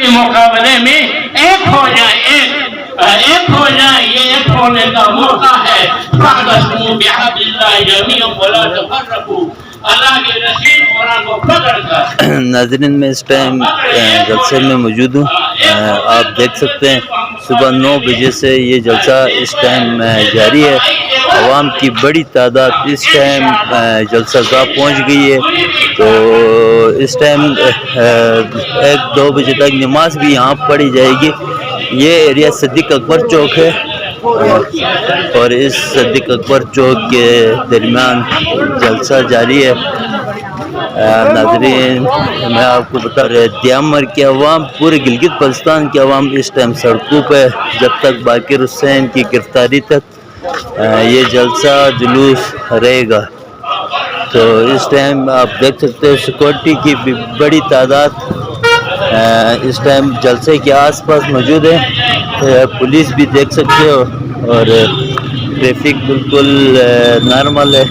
के मुकाबले में एक हो जाए, एक हो जाए, ये एक होने का मौका है। फादसमू बिहब्लिल्लाह जमीअन वला तफर्रकू, अल्लाह के रसूल कुरान को पकड़ कर। नाज़रीन मैं इस टाइम जलसे में मौजूद हूँ। आप देख सकते हैं सुबह 9 बजे से ये जलसा इस टाइम जारी है। आवाम की बड़ी तादाद इस टाइम जलसा गाह पहुँच गई है। तो इस टाइम 1-2 बजे तक नमाज भी यहाँ पढ़ी जाएगी। ये एरिया सिद्दीक अकबर चौक है और इस सिद्दीक अकबर चौक के दरमियान जलसा जारी है। नाज़रीन मैं आपको बता रहा द्यामर के अवाम, पूरे गिलगित बल्तिस्तान के अवाम इस टाइम सड़कों पे जब तक बाकिर हुसैन की गिरफ्तारी तक ये जलसा जुलूस रहेगा। तो इस टाइम आप देख सकते हो सिक्योरिटी की भी बड़ी तादाद इस टाइम जलसे के आसपास मौजूद है। पुलिस भी देख सकते हो और ट्रैफिक बिल्कुल नॉर्मल है।